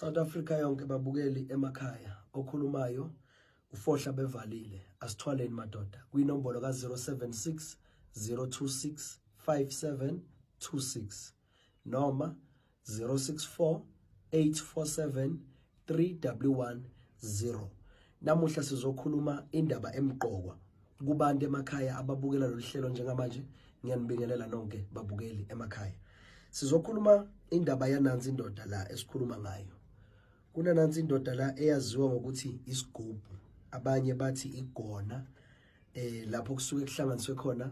South Africa yonke babukeli emakhaya okhulumayo ufohla bevalile asithwaleni madoda kwinombolo ka076 026 5726 noma 064 847 3110. Namuhla sizokhuluma indaba emqokwa kubantu emakhaya ababukela lolu hlelo njengamanje. Ngiyanibingelela nonke babukeli emakhaya. Sizokhuluma indaba yanansi indoda la esikhuluma ngayo. Kunanansi indoda la eyaziwa ngokuthi isigubhu, abanye bathi igona. Lapho kusuke kuhlanganiswe khona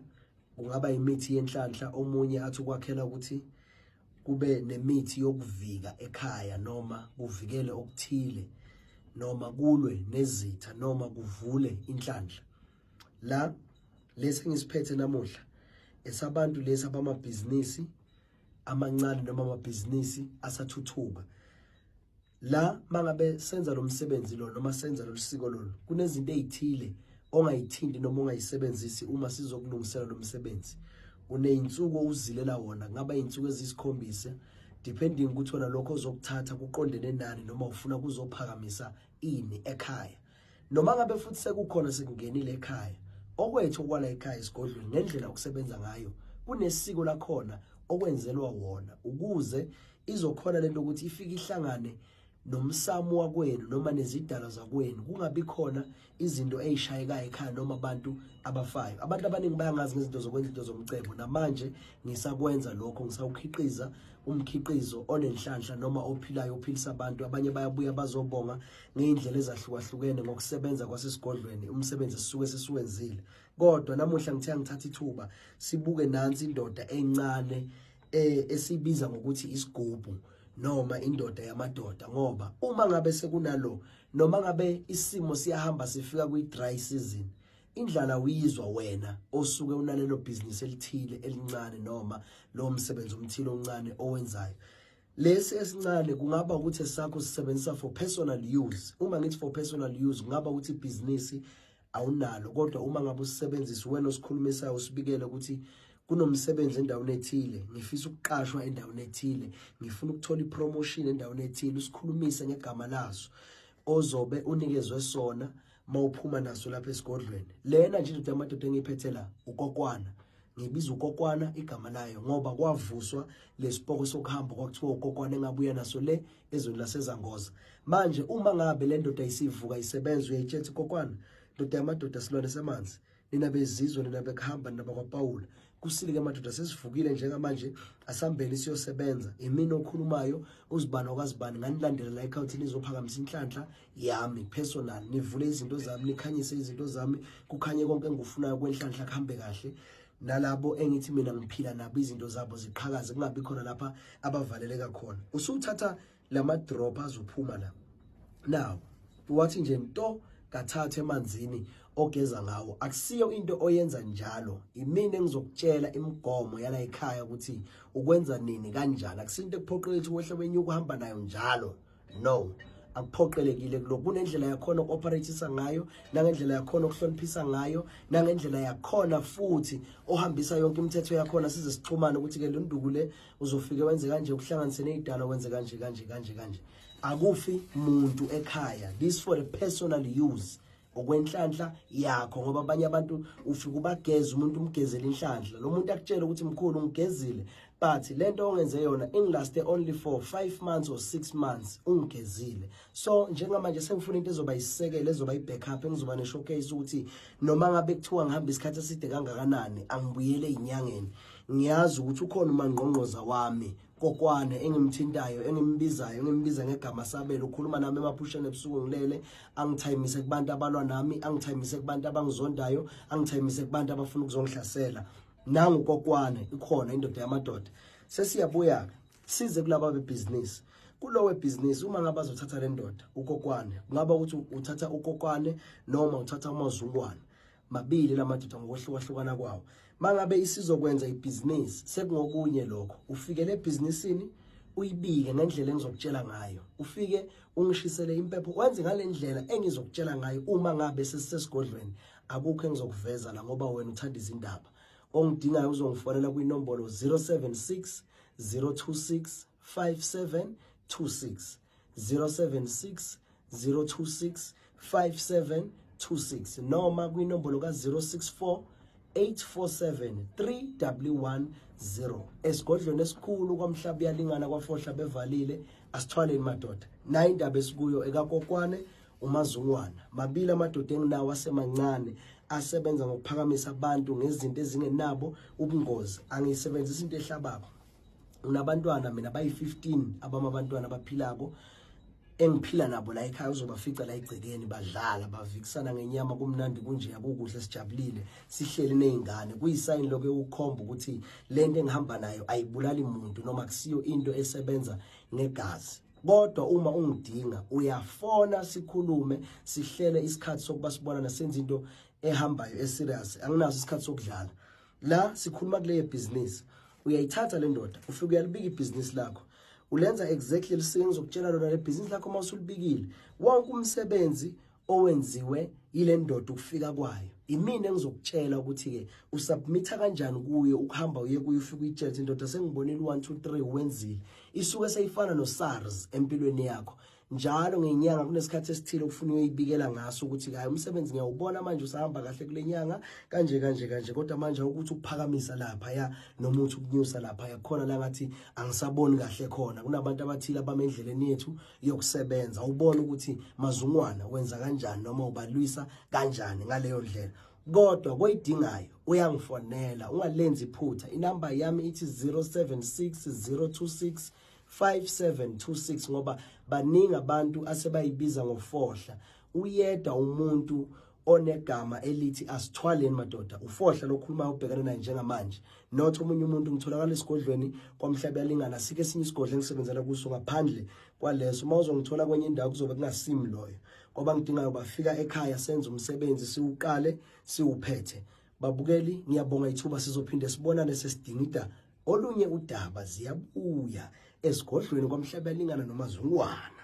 kungaba imithi yenhlanhla, omunye athi ukwakhela ukuthi kube nemithi yokuvika ekhaya noma kuvikele okuthile noma kulwe nezitha noma kuvule inhlanhla. La lesi ngisiphethe namuhla esabantu lesi abamabhizinisi amancane noma amabhizinisi asathuthuka. La mangabe senza lo msebenzi lo noma senza lo siko lo, kunezinto ezithile ongayithinti noma ongayisebenzisi uma sizokulungisela lo msebenzi. Uneyinsuku uzilela wona, ngaba insuku ezisikhombisa depending ukuthi wena lokho ozokuthatha kuqondene nani noma ufuna kuzophakamisa ini ekhaya. Noma ngabe futhi sekukhona sekungenile ekhaya, okwethu kwala ekhaya esigodlweni ngendlela okusebenza ngayo kunesiko lakhona okwenzelwa wona ukuze izokhona lento ukuthi ifike ihlangane nomsamo wakwenu noma nezidalwa zakwenu, kungabi khona izinto ezishayekayo ekhaya noma abantu abafayo. Abantu abaningi bayangazi ngezinto zokwenza izinto zomcebo, namanje ngisakwenza lokho, ngisawukhiqiza umkhiqizo onenhlanhla noma ophilayo ophilisa abantu. Abanye bayabuya bazobonga ngeindlela ezahlukahlukene ngokusebenza kwasesigodlweni, umsebenzi sisuke sesiwenzile. Kodwa namuhla ngithe ngithatha ithuba sibuke nansi indoda encane esibiza ngokuthi isigubhu noma indoda yamadoda, ngoba uma ngabe sekunalo noma ngabe isimo siyahamba sifika kwi-dry season, indlala uyizwa wena osuke unalelo business elithile elincane noma lo msebenzi umthile omncane owenzayo. Lesi esincane kungaba ukuthi sakho sisebenzisa for personal use. Uma ngithi for personal use kungaba ukuthi ibhizinisi awunalo, kodwa uma ngabe usebenzisa wena osikhulumisayo usibikele ukuthi kunomsebenzi endaweni ethile, ngifisa ukuqashwa endaweni ethile, ngifuna ukuthola ipromotion endaweni ethile, usikhulumise ngegama laso ozobe unikezwe sona mawuphuma naso lapha esigodlweni. Lena nje into yamadoda engiphethe la ukokwana. Ngibiza ukokwana igama layo ngoba kwavuswa lesipoko sokuhamba kwakuthiwa ukokwana engabuya naso le ezweni lasezangoza. Manje uma ngabe le ndoda isivuka isebenza uyayitshela ukokwana, ndoda yamadoda silwane semanzi, nina bezizwe nina bekuhamba nabakwaPaula, kusile ke madoda sesivukile njengamanje asambele siyosebenza. Imini okhulumayo uzibani okazibani, nganilandela la ekhawuthini izophakamisa inhlanhla yami personal, nivule izinto zami, nikhanyise izinto zami, kukhanye konke engufunayo kwenhlanhla kuhambe kahle. Nalabo engithi mina ngiphila nabo izinto zabo ziqhakaze, kungabi khona lapha abavaleleka khona. Usuthatha lama drop azophuma la. Now wathi nje nto kathathe emanzini ogeza ngawo, akusiyo into oyenza njalo. Imini engizokutshela imigomo yala ekhaya ukuthi ukwenza nini kanjani. Akusinto ekuphoqelekile ukuthi wehle wenyuka uhamba nayo njalo, no, akuphoqelekile. Kuloko kunendlela yakhona uku-operateisa ngayo, nangendlela yakhona ukuhloniphisa ngayo, nangendlela yakhona futhi ohambisa yonke imithetho yakhona. Size sixhumane ukuthi ke lo nduku le uzofike wenze kanje, ukuhlanganise nezidalo wenze kanje kanje kanje kanje. Akufi muntu ekhaya, this for the personal use, okwenhlanhla yakho. Ngoba abanye abantu ufika ubageza umuntu umgezele inhlanhla, lo muntu akutshela ukuthi mkhulu ngigezile, but lento ongenze yona ingilaste only for 5 months or 6 months ungigezile. So njengamanje sengifuna into ezoba isekele, ezoba i-backup, engizoba ne-showcase ukuthi noma ngabe kuthiwa ngihamba isikhathi eside kangakanani angibuyele ezinyangeni, ngiyazi ukuthi ukhona umangqongqoza wami kokwane engimthintayo, engimbizayo, ngimbiza ngegama Sabelo, ukhuluma nami emaphusheni ebusuku ngilele, angithayimise kubantu abalwa nami, angithayimise kubantu abangizondayo, angithayimise kubantu abafuna ukuzongihlasela. Nangu kokwane ikhona indoda yamadoda. Sesiyabuya size kulabo bebhizinisi. Kulowe business uma ngaba azothatha le ndoda ukokwane, kungaba ukuthi uthatha ukokwane noma uthatha amazungwane, mabili lamadoda ngokwehlukahlukana kwawo. Mangabe isizokwenza ibhizinisi sekungokunye lokho, ufike le businessini uyibike ngendlela engizokutshela ngayo, ufike ungishisele impepho wenze ngale ndlela engizokutshela ngayo. Uma ngabe sesisigodlweni akukho engizokuveza la ngoba wena uthanda izindaba. Ongidingayo uzongifonela kwinombolo 076 026 5726 076 026 5726 noma kwinombolo ka064 847 3110. Esigodlweni esikhulu kwaMhlaba yalingana kwafohla bevalile asithwaleni madoda. Na indaba esikuyo ekakokwane uMazungwana. Mabili amadoda enginawo asemancane asebenza ngokuphakamisa abantu ngezinto ezingenabo ubungozi. Angisebenzisa into ehlabako. Unabantwana mina bayi15 abamabantwana abaphilako engiphila nabo la ekhaya uzobafica la egcekeni badlala bavikisana ngenyama kumnandi kunje yakukuhle sijabulile sihleli nezingane kuyisayini lokho ukukhomba ukuthi lento engihamba nayo ayibulali umuntu noma kusiyo into esebenza ngegazi. Kodwa uma ungidinga uyafona sikhulume sihlele isikhathi sokuba sibonana senze into ehambayo eserious. Anginaso isikhathi sokudlala la sikhuluma kule business. Uyayithatha le ndoda ufike uyalibika ibusiness lakho ulenza exactly lisengizokutshela lona le business lakho mawusulibikile wonke umsebenzi owenziwe ile ndoda ukufika kwayo imini engizokutshela ukuthi ke usubmitha kanjani kuye ukuhamba uye kuye ufike uyitshela indoda sengibonile 1 2 3 wenzile isuke seyifana no SARS empilweni yakho. Njalo ngenyanga kunesikhathi esithile ufuna uyibikela ngaso ukuthi hayi umsebenzi ngiyawubona manje usahamba kahle kule nyanga kanje kodwa manje ukuthi ukuphakamisa lapha ya noma uthi ukunyusa lapha yakhona la ngathi angisaboni kahle khona kunabantu abathile abamendleleni yethu yokusebenza ubone ukuthi Mazungwana wenza kanjani noma ubalwisa kanjani ngaleyo ndlela. Kodwa koyidingayo uyangifonela ungalenzi iphutha. Inamba yami ithi 076 026 5726 ngoba baningi abantu asebayibiza ngofohla. Uyeda umuntu onegama elithi asithwaleni madoda ufohla lokhuluma ubhekana naye njengamanje not omunye umuntu ngitholakala esigodlweni kwaMhlaba yalingana sike esinye isigodle ngisebenzela kuso ngaphandle kwaleso mawuzongithola kwenye indawo kuzobe kungasimi loyo ngoba ngidingayo bafika ekhaya senze umsebenzi siuqale siuphethe. Babukeli ngiyabonga ithuba sizophinde sibonane sesidingida olunye udaba ziyabuya esigodlweni kwaMhlaba yalingana noMazungwana.